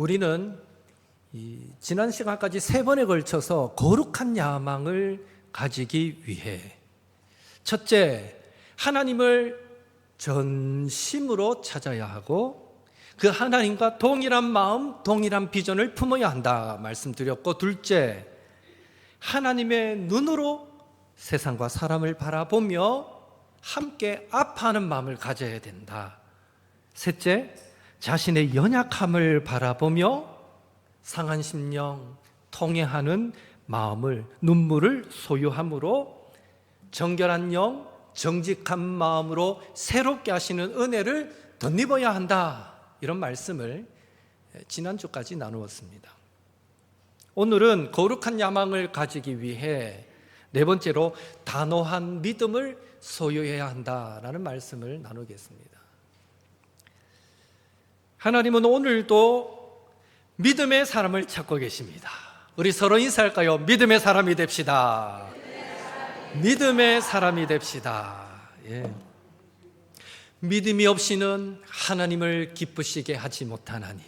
우리는 지난 시간까지 3번에 걸쳐서 거룩한 야망을 가지기 위해, 첫째, 하나님을 전심으로 찾아야 하고 그 하나님과 동일한 마음, 동일한 비전을 품어야 한다 말씀드렸고, 둘째, 하나님의 눈으로 세상과 사람을 바라보며 함께 아파하는 마음을 가져야 된다. 셋째, 자신의 연약함을 바라보며 상한 심령, 통회하는 마음을, 눈물을 소유함으로 정결한 영, 정직한 마음으로 새롭게 하시는 은혜를 덧입어야 한다. 이런 말씀을 지난주까지 나누었습니다. 오늘은 거룩한 야망을 가지기 위해 네 번째로 단호한 믿음을 소유해야 한다라는 말씀을 나누겠습니다. 하나님은 오늘도 믿음의 사람을 찾고 계십니다. 우리 서로 인사할까요? 믿음의 사람이 됩시다. 믿음의 사람이 됩시다. 예. 믿음이 없이는 하나님을 기쁘시게 하지 못하나니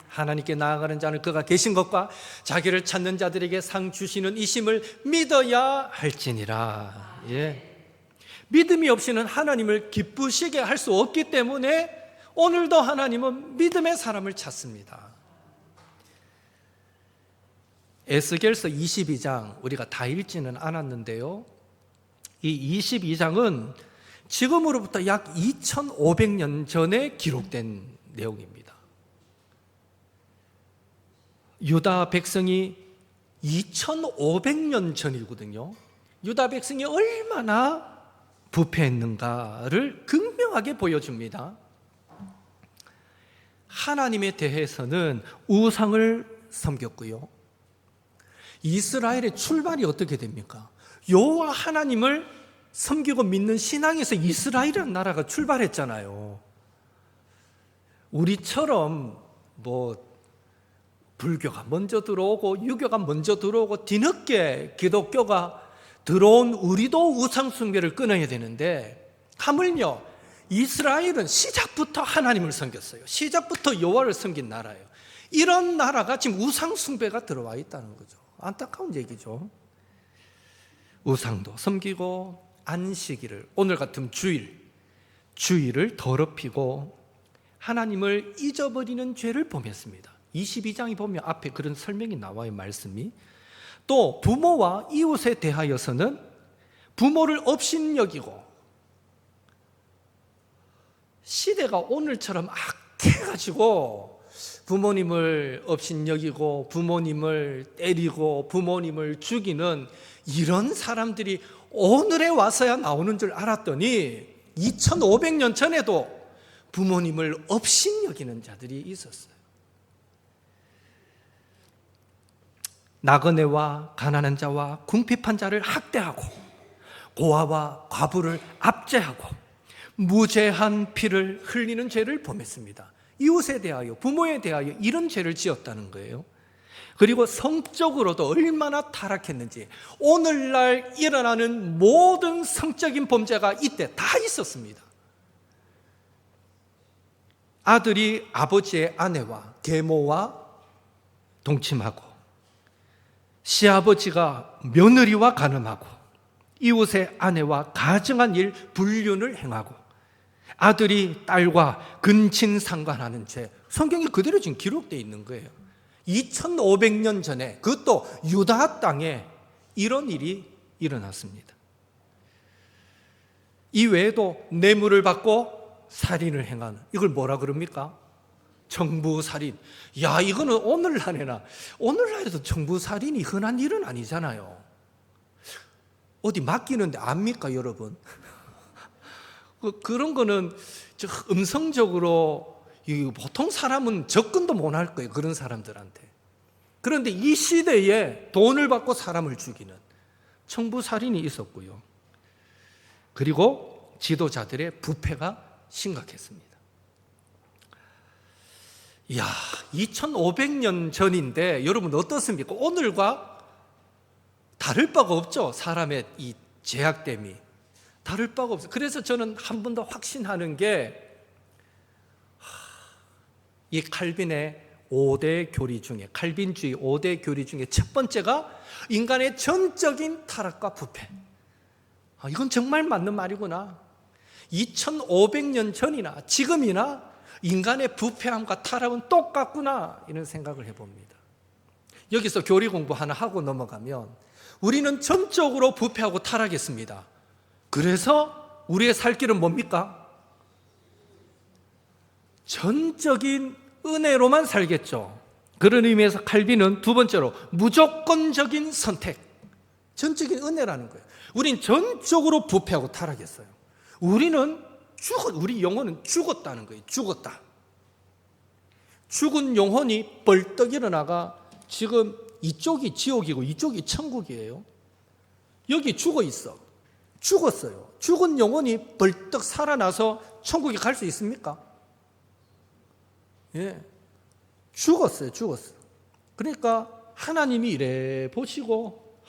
하나님께 나아가는 자는 그가 계신 것과 자기를 찾는 자들에게 상 주시는 이심을 믿어야 할지니라. 예. 믿음이 없이는 하나님을 기쁘시게 할 수 없기 때문에 오늘도 하나님은 믿음의 사람을 찾습니다. 에스겔서 22장 우리가 다 읽지는 않았는데요, 이 22장은 지금으로부터 약 2500년 전에 기록된 내용입니다. 유다 백성이 2500년 전이거든요. 유다 백성이 얼마나 부패했는가를 극명하게 보여줍니다. 하나님에 대해서는 우상을 섬겼고요, 이스라엘의 출발이 어떻게 됩니까? 여호와 하나님을 섬기고 믿는 신앙에서 이스라엘이라는 나라가 출발했잖아요. 우리처럼 불교가 먼저 들어오고 유교가 먼저 들어오고 뒤늦게 기독교가 들어온 우리도 우상 숭배를 끊어야 되는데, 하물며 이스라엘은 시작부터 하나님을 섬겼어요. 시작부터 여호와를 섬긴 나라예요. 이런 나라가 지금 우상 숭배가 들어와 있다는 거죠. 안타까운 얘기죠. 우상도 섬기고 안식일을, 오늘 같은 주일을 더럽히고 하나님을 잊어버리는 죄를 범했습니다. 22장이 보면 앞에 그런 설명이 나와요. 말씀이. 또 부모와 이웃에 대하여서는 부모를 업신여기고, 시대가 오늘처럼 악해가지고 부모님을 업신여기고 부모님을 때리고 부모님을 죽이는 이런 사람들이 오늘에 와서야 나오는 줄 알았더니 2500년 전에도 부모님을 업신여기는 자들이 있었어요. 나그네와 가난한 자와 궁핍한 자를 학대하고 고아와 과부를 압제하고 무죄한 피를 흘리는 죄를 범했습니다. 이웃에 대하여, 부모에 대하여 이런 죄를 지었다는 거예요. 그리고 성적으로도 얼마나 타락했는지, 오늘날 일어나는 모든 성적인 범죄가 이때 다 있었습니다. 아들이 아버지의 아내와 계모와 동침하고, 시아버지가 며느리와 간음하고, 이웃의 아내와 가증한 일 불륜을 행하고, 아들이 딸과 근친상간하는 죄, 성경이 그대로 지금 기록되어 있는 거예요. 2500년 전에, 그것도 유다 땅에 이런 일이 일어났습니다. 이 외에도 뇌물을 받고 살인을 행하는, 이걸 뭐라 그럽니까? 청부살인. 야, 이거는 오늘날에도 청부살인이 흔한 일은 아니잖아요. 어디 맡기는데 압니까, 여러분? 그런 거는 음성적으로 보통 사람은 접근도 못 할 거예요, 그런 사람들한테. 그런데 이 시대에 돈을 받고 사람을 죽이는 청부살인이 있었고요. 그리고 지도자들의 부패가 심각했습니다. 이야, 2500년 전인데 여러분 어떻습니까? 오늘과 다를 바가 없죠. 사람의 이 죄악됨이 다를 바가 없어요. 그래서 저는 한 번 더 확신하는 게, 이 칼빈의 5대 교리 중에, 칼빈주의 5대 교리 중에 첫 번째가 인간의 전적인 타락과 부패. 이건 정말 맞는 말이구나. 2500년 전이나 지금이나 인간의 부패함과 타락은 똑같구나, 이런 생각을 해봅니다. 여기서 교리 공부 하나 하고 넘어가면 우리는 전적으로 부패하고 타락했습니다. 그래서 우리의 살 길은 뭡니까? 전적인 은혜로만 살겠죠. 그런 의미에서 칼빈은 두 번째로 무조건적인 선택, 전적인 은혜라는 거예요. 우린 전적으로 부패하고 타락했어요. 우리 영혼은 죽었다는 거예요. 죽었다. 죽은 영혼이 벌떡 일어나가 지금 이쪽이 지옥이고 이쪽이 천국이에요. 여기 죽어 있어. 죽었어요. 죽은 영혼이 벌떡 살아나서 천국에 갈 수 있습니까? 예. 죽었어요. 그러니까 하나님이 이래 보시고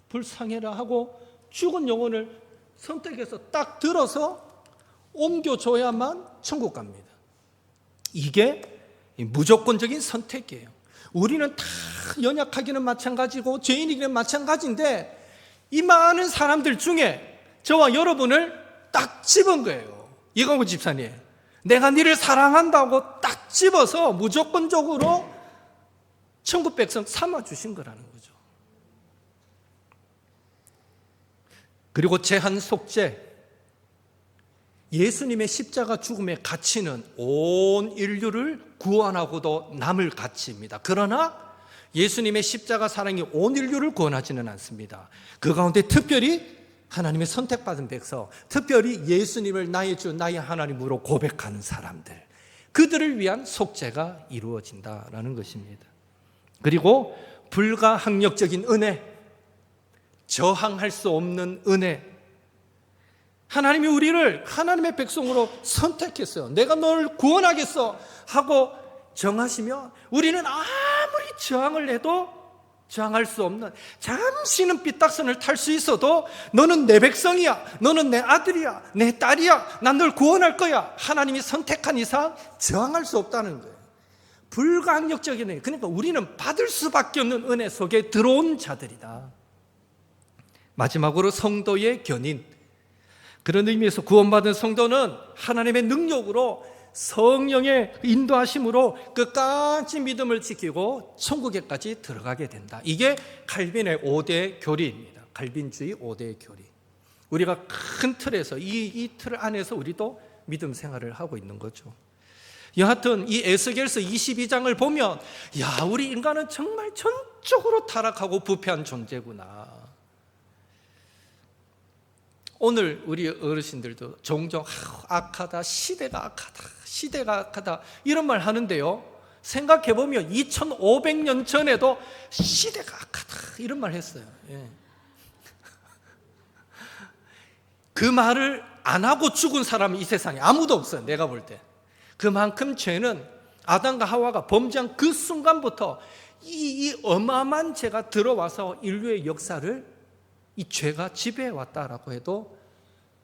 불쌍해라 하고 죽은 영혼을 선택해서 딱 들어서 옮겨줘야만 천국 갑니다. 이게 무조건적인 선택이에요. 우리는 다 연약하기는 마찬가지고 죄인이기는 마찬가지인데 이 많은 사람들 중에 저와 여러분을 딱 집은 거예요. 이광구 집사님, 내가 너를 사랑한다고 딱 집어서 무조건적으로 천국 백성 삼아주신 거라는 거죠. 그리고 제한 속죄, 예수님의 십자가 죽음의 가치는 온 인류를 구원하고도 남을 가치입니다. 그러나 예수님의 십자가 사랑이 온 인류를 구원하지는 않습니다. 그 가운데 특별히 하나님의 선택받은 백성, 특별히 예수님을 나의 주, 나의 하나님으로 고백하는 사람들, 그들을 위한 속죄가 이루어진다라는 것입니다. 그리고 불가항력적인 은혜, 저항할 수 없는 은혜. 하나님이 우리를 하나님의 백성으로 선택했어요. 내가 너를 구원하겠어 하고 정하시면 우리는 아무리 저항을 해도 저항할 수 없는, 잠시는 삐딱선을 탈 수 있어도 너는 내 백성이야, 너는 내 아들이야, 내 딸이야, 난 널 구원할 거야, 하나님이 선택한 이상 저항할 수 없다는 거예요. 불가항력적인 은혜. 그러니까 우리는 받을 수밖에 없는 은혜 속에 들어온 자들이다. 마지막으로 성도의 견인. 그런 의미에서 구원받은 성도는 하나님의 능력으로, 성령의 인도하심으로 끝까지 믿음을 지키고 천국에까지 들어가게 된다. 이게 칼빈의 5대 교리입니다. 칼빈주의 5대 교리. 우리가 큰 틀에서 이 틀 안에서 우리도 믿음 생활을 하고 있는 거죠. 여하튼 이 에스겔서 22장을 보면 우리 인간은 정말 전적으로 타락하고 부패한 존재구나. 오늘 우리 어르신들도 종종 악하다, 시대가 악하다 이런 말 하는데요, 생각해보면 2500년 전에도 시대가 악하다 이런 말 했어요. 그 말을 안 하고 죽은 사람이 이 세상에 아무도 없어요. 내가 볼 때. 그만큼 죄는 아담과 하와가 범죄한 그 순간부터 이 어마어마한 죄가 들어와서 인류의 역사를 이 죄가 지배해 왔다라고 해도,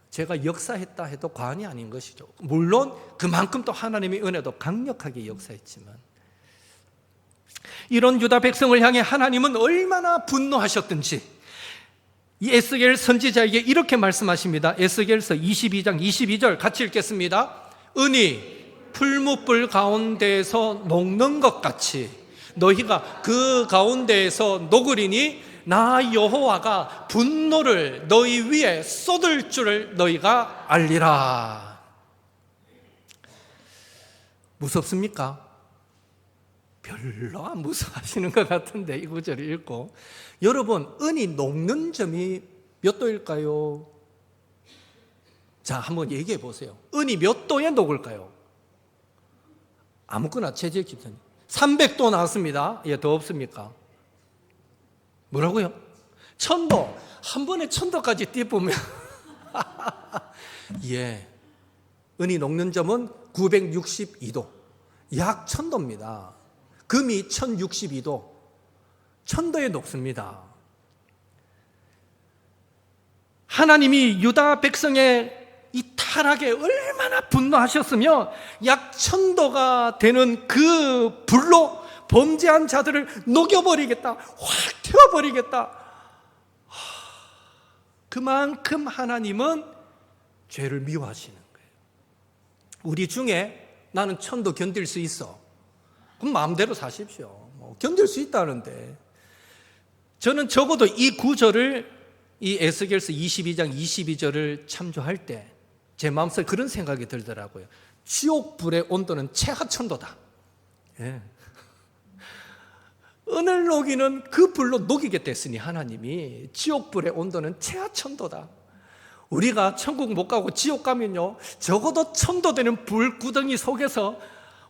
죄가 역사했다 해도 과언이 아닌 것이죠. 물론 그만큼 또 하나님의 은혜도 강력하게 역사했지만, 이런 유다 백성을 향해 하나님은 얼마나 분노하셨든지 이 에스겔 선지자에게 이렇게 말씀하십니다. 에스겔서 22장 22절 같이 읽겠습니다. 은이 풀무불 가운데에서 녹는 것 같이 너희가 그 가운데에서 녹으리니 나 여호와가 분노를 너희 위에 쏟을 줄을 너희가 알리라. 무섭습니까? 별로 안 무서워하시는 것 같은데 이 구절을 읽고, 여러분 은이 녹는 점이 몇 도일까요? 자, 한번 얘기해 보세요. 은이 몇 도에 녹을까요? 아무거나 최재 기준 300도 나왔습니다. 더 없습니까? 뭐라고요? 1000도. 한 번에 1000도까지 띄우면 은이 녹는 점은 962도, 약 1000도입니다. 금이 1062도, 1000도에 녹습니다. 하나님이 유다 백성의 이 타락에 얼마나 분노하셨으면 약 1000도가 되는 그 불로 범죄한 자들을 녹여버리겠다, 확 태워버리겠다. 그만큼 하나님은 죄를 미워하시는 거예요. 우리 중에 나는 천도 견딜 수 있어. 그럼 마음대로 사십시오. 견딜 수 있다는데. 저는 적어도 이 구절을, 이 에스겔서 22장 22절을 참조할 때 제 마음속에 그런 생각이 들더라고요. 지옥불의 온도는 최하천도다. 예. 은을 녹이는 그 불로 녹이겠다 했으니 하나님이 지옥불의 온도는 최하천도다. 우리가 천국 못 가고 지옥 가면요, 적어도 천도 되는 불구덩이 속에서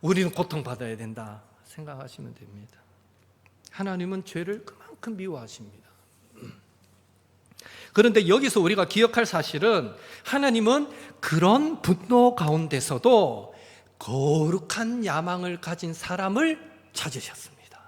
우리는 고통받아야 된다 생각하시면 됩니다. 하나님은 죄를 그만큼 미워하십니다. 그런데 여기서 우리가 기억할 사실은 하나님은 그런 분노 가운데서도 거룩한 야망을 가진 사람을 찾으셨습니다.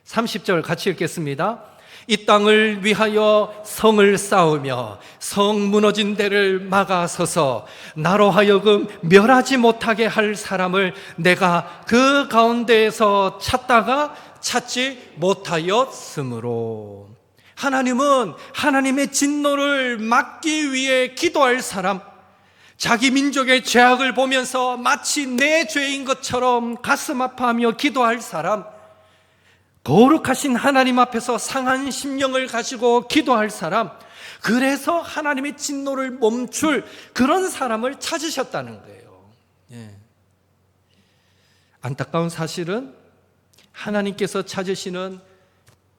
30절 같이 읽겠습니다. 이 땅을 위하여 성을 쌓으며 성 무너진 데를 막아서서 나로 하여금 멸하지 못하게 할 사람을 내가 그 가운데에서 찾다가 찾지 못하였으므로. 하나님은 하나님의 진노를 막기 위해 기도할 사람, 자기 민족의 죄악을 보면서 마치 내 죄인 것처럼 가슴 아파하며 기도할 사람, 거룩하신 하나님 앞에서 상한 심령을 가지고 기도할 사람, 그래서 하나님의 진노를 멈출 그런 사람을 찾으셨다는 거예요. 예. 안타까운 사실은 하나님께서 찾으시는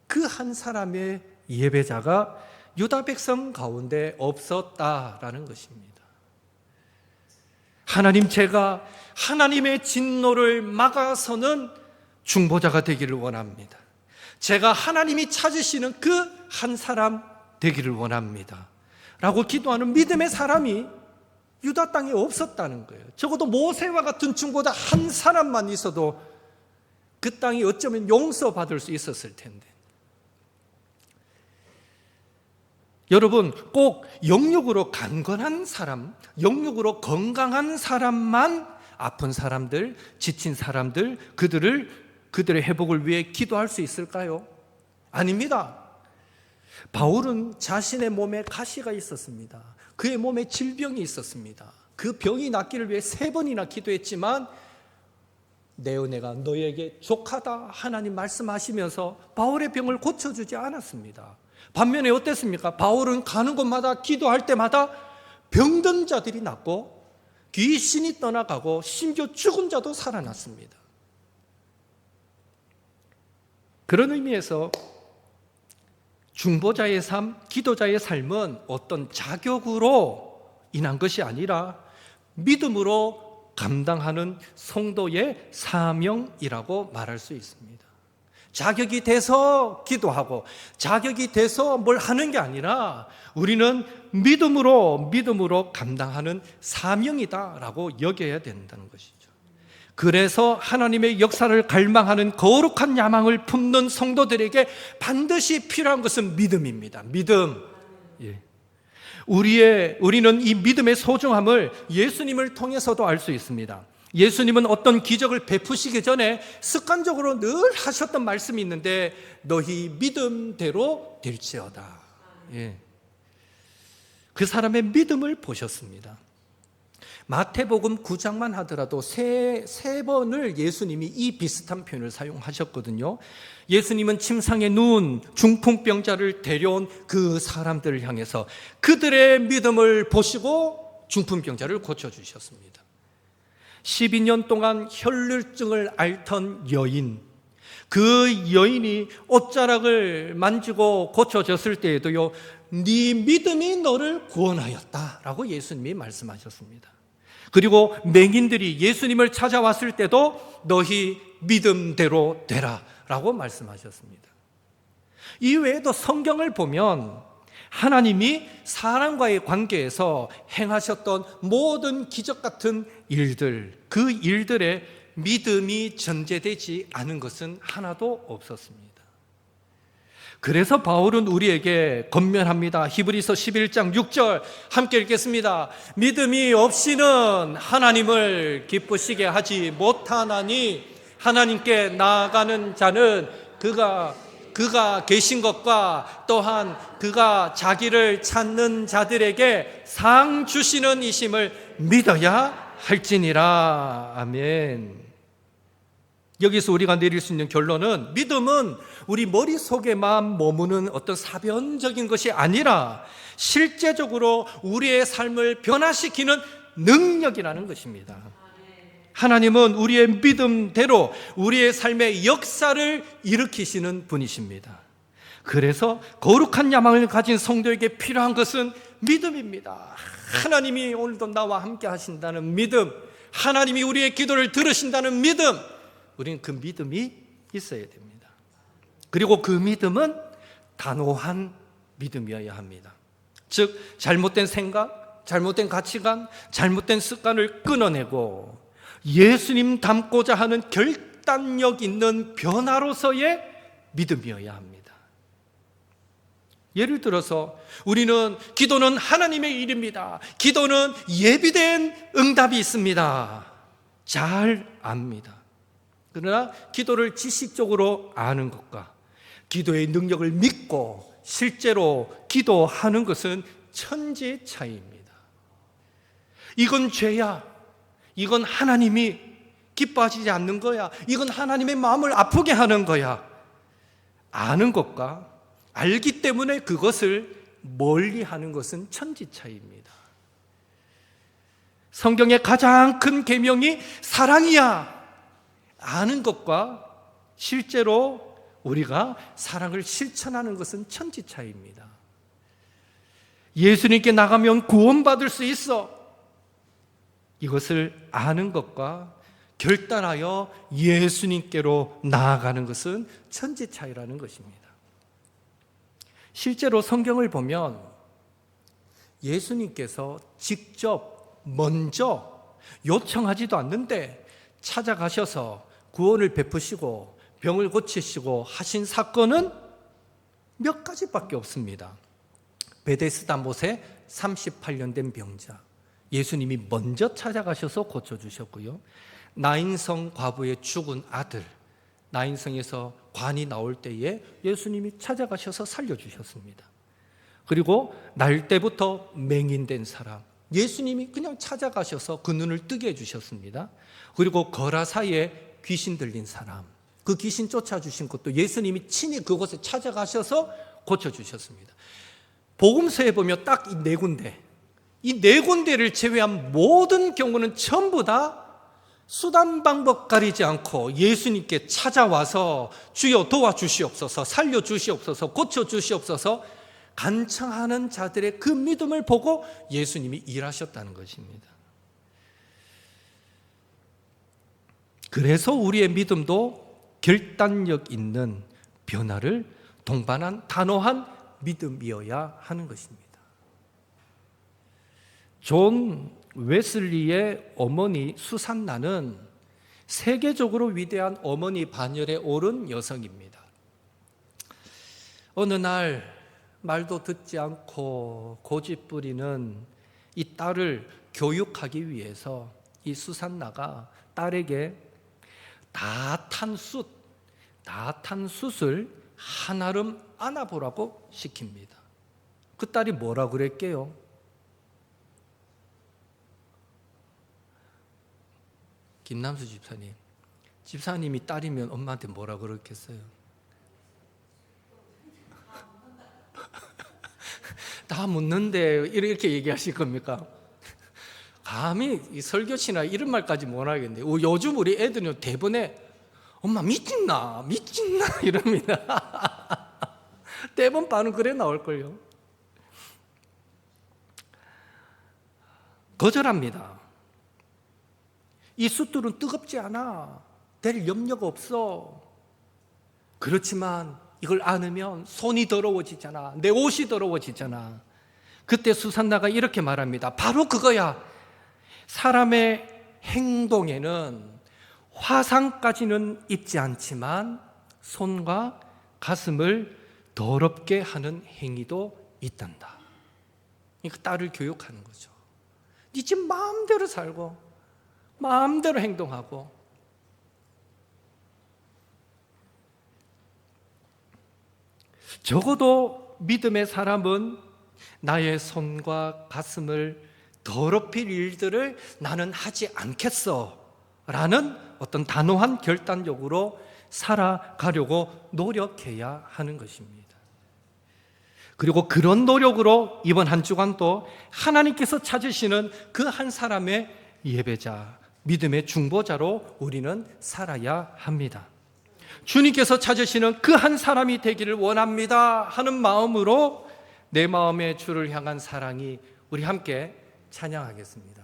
그 한 사람의 예배자가 유다 백성 가운데 없었다라는 것입니다. 하나님, 제가 하나님의 진노를 막아서는 중보자가 되기를 원합니다. 제가 하나님이 찾으시는 그 한 사람 되기를 원합니다 라고 기도하는 믿음의 사람이 유다 땅에 없었다는 거예요. 적어도 모세와 같은 중보자 한 사람만 있어도 그 땅이 어쩌면 용서받을 수 있었을 텐데. 여러분, 꼭 영육으로 강건한 사람, 영육으로 건강한 사람만 아픈 사람들, 지친 사람들, 그들의 회복을 위해 기도할 수 있을까요? 아닙니다. 바울은 자신의 몸에 가시가 있었습니다. 그의 몸에 질병이 있었습니다. 그 병이 낫기를 위해 3번이나 기도했지만 내 은혜가 너에게 족하다 하나님 말씀하시면서 바울의 병을 고쳐주지 않았습니다. 반면에 어땠습니까? 바울은 가는 곳마다 기도할 때마다 병든 자들이 낫고 귀신이 떠나가고 심지어 죽은 자도 살아났습니다. 그런 의미에서 중보자의 삶, 기도자의 삶은 어떤 자격으로 인한 것이 아니라 믿음으로 감당하는 성도의 사명이라고 말할 수 있습니다. 자격이 돼서 기도하고 자격이 돼서 뭘 하는 게 아니라 우리는 믿음으로 감당하는 사명이다라고 여겨야 된다는 것이죠. 그래서 하나님의 역사를 갈망하는 거룩한 야망을 품는 성도들에게 반드시 필요한 것은 믿음입니다. 믿음. 예. 우리는 이 믿음의 소중함을 예수님을 통해서도 알 수 있습니다. 예수님은 어떤 기적을 베푸시기 전에 습관적으로 늘 하셨던 말씀이 있는데 너희 믿음대로 될지어다. 예. 그 사람의 믿음을 보셨습니다. 마태복음 9장만 하더라도 세 번을 예수님이 이 비슷한 표현을 사용하셨거든요. 예수님은 침상에 누운 중풍병자를 데려온 그 사람들을 향해서 그들의 믿음을 보시고 중풍병자를 고쳐주셨습니다. 12년 동안 혈루증을 앓던 여인, 그 여인이 옷자락을 만지고 고쳐졌을 때에도요, 네 믿음이 너를 구원하였다라고 예수님이 말씀하셨습니다. 그리고 맹인들이 예수님을 찾아왔을 때도 너희 믿음대로 되라라고 말씀하셨습니다. 이 외에도 성경을 보면 하나님이 사람과의 관계에서 행하셨던 모든 기적 같은 일들, 그 일들에 믿음이 전제되지 않은 것은 하나도 없었습니다. 그래서 바울은 우리에게 권면합니다. 히브리서 11장 6절 함께 읽겠습니다. 믿음이 없이는 하나님을 기쁘시게 하지 못하나니 하나님께 나아가는 자는 그가 계신 것과 또한 그가 자기를 찾는 자들에게 상 주시는 이심을 믿어야 할지니라. 아멘. 여기서 우리가 내릴 수 있는 결론은, 믿음은 우리 머릿속에만 머무는 어떤 사변적인 것이 아니라 실제적으로 우리의 삶을 변화시키는 능력이라는 것입니다. 하나님은 우리의 믿음대로 우리의 삶의 역사를 일으키시는 분이십니다. 그래서 거룩한 야망을 가진 성도에게 필요한 것은 믿음입니다. 하나님이 오늘도 나와 함께 하신다는 믿음, 하나님이 우리의 기도를 들으신다는 믿음, 우리는 그 믿음이 있어야 됩니다. 그리고 그 믿음은 단호한 믿음이어야 합니다. 즉, 잘못된 생각, 잘못된 가치관, 잘못된 습관을 끊어내고 예수님 닮고자 하는 결단력 있는 변화로서의 믿음이어야 합니다. 예를 들어서 우리는 기도는 하나님의 일입니다. 기도는 예비된 응답이 있습니다. 잘 압니다. 그러나 기도를 지식적으로 아는 것과 기도의 능력을 믿고 실제로 기도하는 것은 천지 차이입니다. 이건 죄야. 이건 하나님이 기뻐하시지 않는 거야. 이건 하나님의 마음을 아프게 하는 거야. 아는 것과 알기 때문에 그것을 멀리 하는 것은 천지 차이입니다. 성경의 가장 큰 계명이 사랑이야. 아는 것과 실제로 우리가 사랑을 실천하는 것은 천지 차이입니다. 예수님께 나가면 구원받을 수 있어. 이것을 아는 것과 결단하여 예수님께로 나아가는 것은 천지 차이라는 것입니다. 실제로 성경을 보면 예수님께서 직접 먼저 요청하지도 않는데 찾아가셔서 구원을 베푸시고 병을 고치시고 하신 사건은 몇 가지밖에 없습니다. 베데스다 못에 38년 된 병자, 예수님이 먼저 찾아가셔서 고쳐주셨고요. 나인성 과부의 죽은 아들, 나인성에서 관이 나올 때에 예수님이 찾아가셔서 살려주셨습니다. 그리고 날 때부터 맹인된 사람, 예수님이 그냥 찾아가셔서 그 눈을 뜨게 해주셨습니다. 그리고 거라사에 귀신 들린 사람, 그 귀신 쫓아주신 것도 예수님이 친히 그곳에 찾아가셔서 고쳐주셨습니다. 복음서에 보면 딱 이 네 군데, 이 네 군데를 제외한 모든 경우는 전부 다 수단 방법 가리지 않고 예수님께 찾아와서 주여 도와주시옵소서, 살려주시옵소서, 고쳐주시옵소서 간청하는 자들의 그 믿음을 보고 예수님이 일하셨다는 것입니다. 그래서 우리의 믿음도 결단력 있는 변화를 동반한 단호한 믿음이어야 하는 것입니다. 존 웨슬리의 어머니 수산나는 세계적으로 위대한 어머니 반열에 오른 여성입니다. 어느 날 말도 듣지 않고 고집 부리는 이 딸을 교육하기 위해서 이 수산나가 딸에게 다 탄 숯을 한아름 안아보라고 시킵니다. 그 딸이 뭐라 그랬게요? 김남수 집사님이 딸이면 엄마한테 뭐라 그랬겠어요? 다 묻는데 이렇게 얘기하실 겁니까? 감히 이 설교치나 이런 말까지 못 하겠는데, 요즘 우리 애들은 대부분에 엄마 미친나 이럽니다. 대부분 반은 그래 나올걸요. 거절합니다. 이 숯들은 뜨겁지 않아. 될 염려가 없어. 그렇지만 이걸 안으면 손이 더러워지잖아. 내 옷이 더러워지잖아. 그때 수산나가 이렇게 말합니다. 바로 그거야. 사람의 행동에는 화상까지는 입지 않지만 손과 가슴을 더럽게 하는 행위도 있단다. 그러니까 딸을 교육하는 거죠. 네 집 마음대로 살고 마음대로 행동하고 적어도 믿음의 사람은 나의 손과 가슴을 더럽힐 일들을 나는 하지 않겠어 라는 어떤 단호한 결단력으로 살아가려고 노력해야 하는 것입니다. 그리고 그런 노력으로 이번 한 주간도 하나님께서 찾으시는 그 한 사람의 예배자, 믿음의 중보자로 우리는 살아야 합니다. 주님께서 찾으시는 그 한 사람이 되기를 원합니다 하는 마음으로 내 마음의 주를 향한 사랑이, 우리 함께 찬양하겠습니다.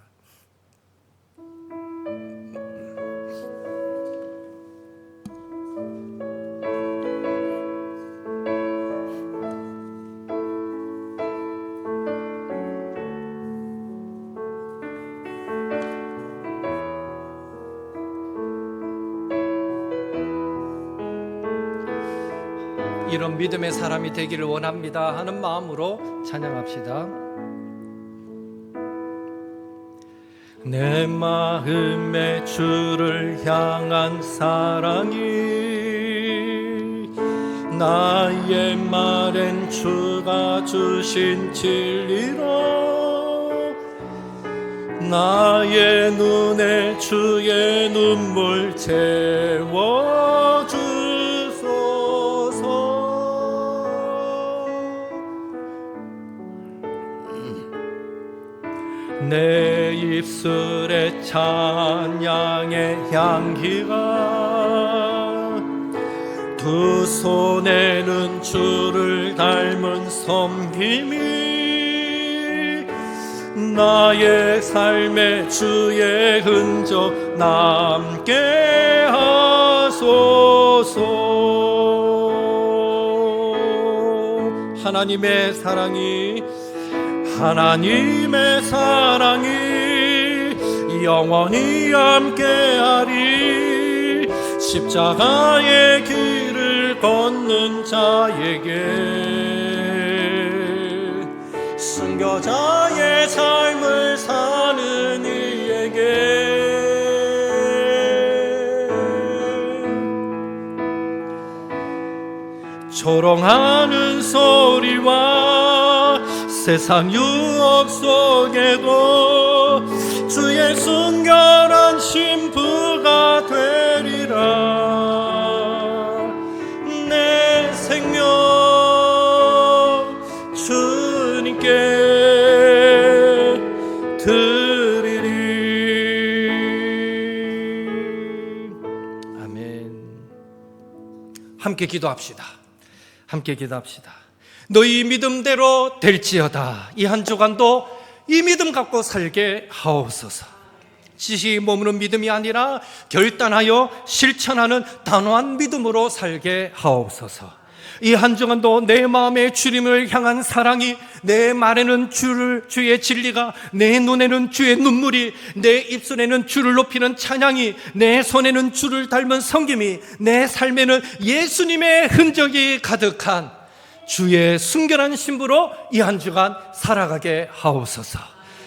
이런 믿음의 사람이 되기를 원합니다 하는 마음으로 찬양합시다. 내 마음의 주를 향한 사랑이 나의 말엔 주가 주신 진리로 나의 눈에 주의 눈물 채워주소서. 내 입술에 찬양의 향기가 두 손에는 주를 닮은 섬김이 나의 삶에 주의 흔적 남게 하소서. 하나님의 사랑이 영원히 함께하리. 십자가의 길을 걷는 자에게, 순교자의 삶을 사는 이에게 조롱하는 소리와 세상 유혹 속에도 주의 순결한 신부가 되리라. 내 생명 주님께 드리리. 아멘. 함께 기도합시다. 함께 기도합시다. 너희 믿음대로 될지어다. 이 한 주간도 이 믿음 갖고 살게 하옵소서. 지식이 머무는 믿음이 아니라 결단하여 실천하는 단호한 믿음으로 살게 하옵소서. 이 한 주간도 내 마음에 주님을 향한 사랑이, 내 말에는 주의 진리가, 내 눈에는 주의 눈물이, 내 입술에는 주를 높이는 찬양이, 내 손에는 주를 닮은 섬김이, 내 삶에는 예수님의 흔적이 가득한 주의 순결한 신부로 이 한 주간 살아가게 하옵소서.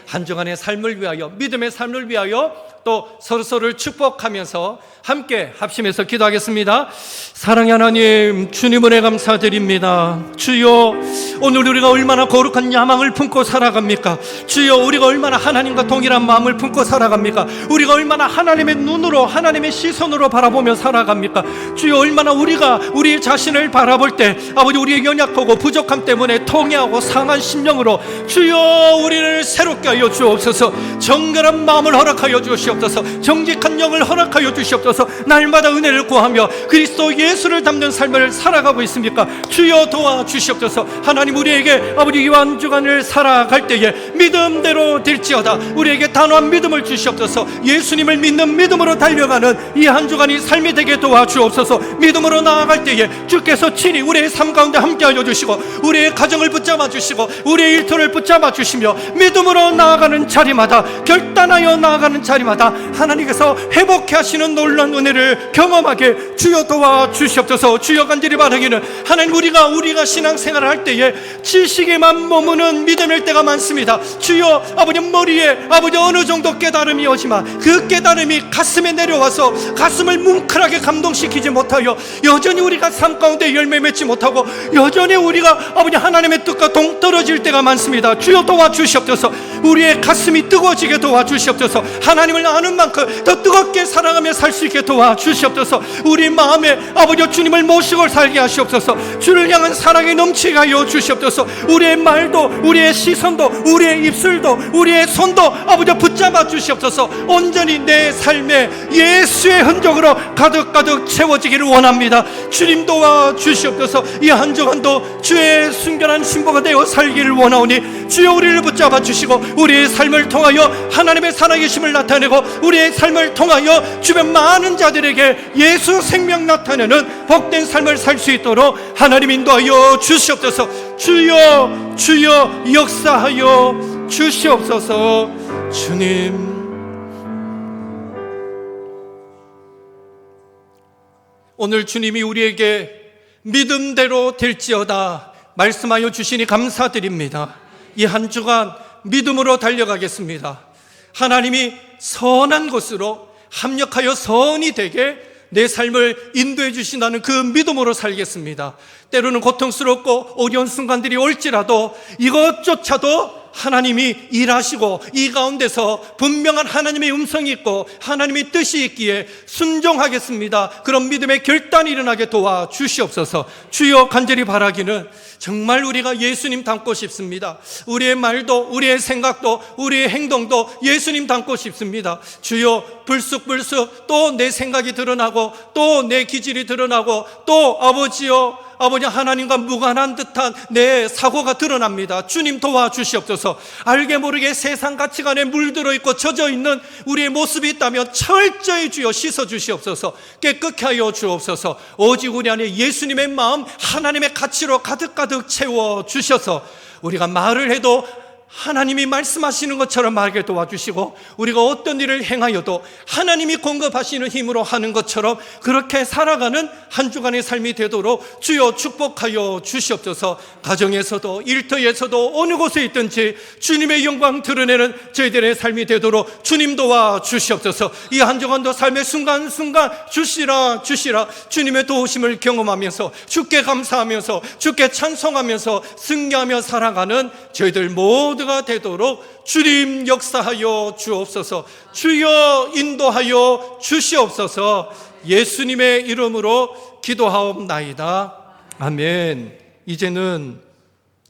한 주간의 삶을 위하여, 믿음의 삶을 위하여 또 서로서로를 축복하면서 함께 합심해서 기도하겠습니다. 사랑의 하나님, 주님 은혜 감사드립니다. 주여, 오늘 우리가 얼마나 거룩한 야망을 품고 살아갑니까? 주여, 우리가 얼마나 하나님과 동일한 마음을 품고 살아갑니까? 우리가 얼마나 하나님의 눈으로, 하나님의 시선으로 바라보며 살아갑니까? 주여, 얼마나 우리가 우리 자신을 바라볼 때 아버지, 우리의 연약하고 부족함 때문에 통해하고 상한 심령으로 주여, 우리를 새롭게 하여 주옵소서. 정결한 마음을 허락하여 주시옵소서. 정직한 영을 허락하여 주시옵소서. 날마다 은혜를 구하며 그리스도 예수를 담는 삶을 살아가고 있습니까? 주여, 도와주시옵소서. 하나님, 우리에게 아버지 이 한 주간을 살아갈 때에 믿음대로 될지어다. 우리에게 단호한 믿음을 주시옵소서. 예수님을 믿는 믿음으로 달려가는 이 한 주간이 삶이 되게 도와주옵소서. 믿음으로 나아갈 때에 주께서 친히 우리의 삶 가운데 함께하여 주시고, 우리의 가정을 붙잡아 주시고, 우리의 일터를 붙잡아 주시며, 믿음으로 나아가는 자리마다, 결단하여 나아가는 자리마다 때마다 하나님께서 회복케 하시는 놀라운 은혜를 경험하게 주여 도와주시옵소서. 주여 간절히 바라기는 하나님, 우리가 신앙생활을 할 때에 지식에만 머무는 믿음일 때가 많습니다. 주여 아버지, 머리에 아버지 어느 정도 깨달음이 오지만 그 깨달음이 가슴에 내려와서 가슴을 뭉클하게 감동시키지 못하여 여전히 우리가 삶 가운데 열매 맺지 못하고 여전히 우리가 아버지 하나님의 뜻과 동떨어질 때가 많습니다. 주여 도와주시옵소서. 우리의 가슴이 뜨거워지게 도와주시옵소서. 하나님을 아는 만큼 더 뜨겁게 사랑하며 살 수 있게 도와주시옵소서. 우리 마음에 아버지 주님을 모시고 살게 하시옵소서. 주를 향한 사랑이 넘치게 하여 주시옵소서. 우리의 말도, 우리의 시선도, 우리의 입술도, 우리의 손도 아버지 붙잡아 주시옵소서. 온전히 내 삶에 예수의 흔적으로 가득가득 채워지기를 원합니다. 주님 도와주시옵소서. 이 한 주간도 주의 순결한 신부가 되어 살기를 원하오니 주여 우리를 붙잡아 주시고 우리의 삶을 통하여 하나님의 살아계심을 나타내고 우리의 삶을 통하여 주변 많은 자들에게 예수 생명 나타내는 복된 삶을 살 수 있도록 하나님 인도하여 주시옵소서. 주여 역사하여 주시옵소서. 주님, 오늘 주님이 우리에게 믿음대로 될지어다 말씀하여 주시니 감사드립니다. 이 한 주간 믿음으로 달려가겠습니다. 하나님이 선한 것으로 합력하여 선이 되게 내 삶을 인도해 주신다는 그 믿음으로 살겠습니다. 때로는 고통스럽고 어려운 순간들이 올지라도 이것조차도 하나님이 일하시고 이 가운데서 분명한 하나님의 음성이 있고 하나님의 뜻이 있기에 순종하겠습니다. 그런 믿음의 결단이 일어나게 도와주시옵소서. 주여 간절히 바라기는 정말 우리가 예수님 닮고 싶습니다. 우리의 말도, 우리의 생각도, 우리의 행동도 예수님 닮고 싶습니다. 주여 불쑥불쑥 또 내 생각이 드러나고 또 내 기질이 드러나고 또 아버지 하나님과 무관한 듯한 내 사고가 드러납니다. 주님 도와주시옵소서. 알게 모르게 세상 가치관에 물들어 있고 젖어 있는 우리의 모습이 있다면 철저히 주여 씻어 주시옵소서. 깨끗게 하여 주옵소서. 오직 우리 안에 예수님의 마음, 하나님의 가치로 가득가득 채워 주셔서 우리가 말을 해도 하나님이 말씀하시는 것처럼 말하게 도와주시고 우리가 어떤 일을 행하여도 하나님이 공급하시는 힘으로 하는 것처럼 그렇게 살아가는 한 주간의 삶이 되도록 주여 축복하여 주시옵소서. 가정에서도 일터에서도 어느 곳에 있든지 주님의 영광 드러내는 저희들의 삶이 되도록 주님 도와주시옵소서. 이 한 주간도 삶의 순간순간 주시라 주님의 도우심을 경험하면서 주께 감사하면서 주께 찬송하면서 승리하며 살아가는 저희들 모두가 되도록 주님 역사하여 주옵소서. 주여 인도하여 주시옵소서. 예수님의 이름으로 기도하옵나이다. 아멘. 이제는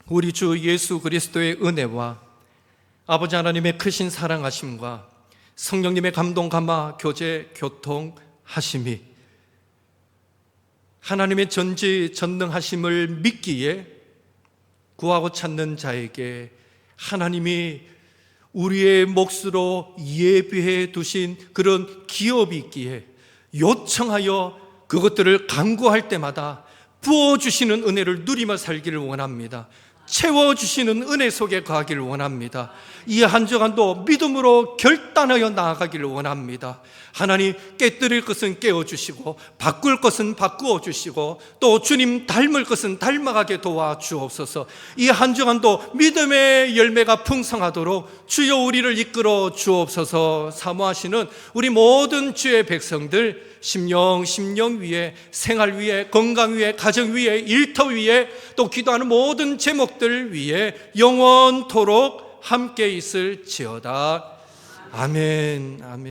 우리 주 예수 그리스도의 은혜와 아버지 하나님의 크신 사랑하심과 성령님의 감동 감화 교제 교통하심이 하나님의 전지전능하심을 믿기에 구하고 찾는 자에게 하나님이 우리의 몫으로 예비해 두신 그런 기업이 있기에 요청하여 그것들을 간구할 때마다 부어주시는 은혜를 누리며 살기를 원합니다. 채워주시는 은혜 속에 가기를 원합니다. 이 한 주간도 믿음으로 결단하여 나아가기를 원합니다. 하나님, 깨뜨릴 것은 깨워주시고 바꿀 것은 바꾸어 주시고 또 주님 닮을 것은 닮아가게 도와주옵소서. 이 한 주간도 믿음의 열매가 풍성하도록 주여 우리를 이끌어 주옵소서. 사모하시는 우리 모든 주의 백성들 심령 위에, 생활 위에, 건강 위에, 가정 위에, 일터 위에, 또 기도하는 모든 제목들 위에 영원토록 함께 있을지어다. 아멘. 아멘.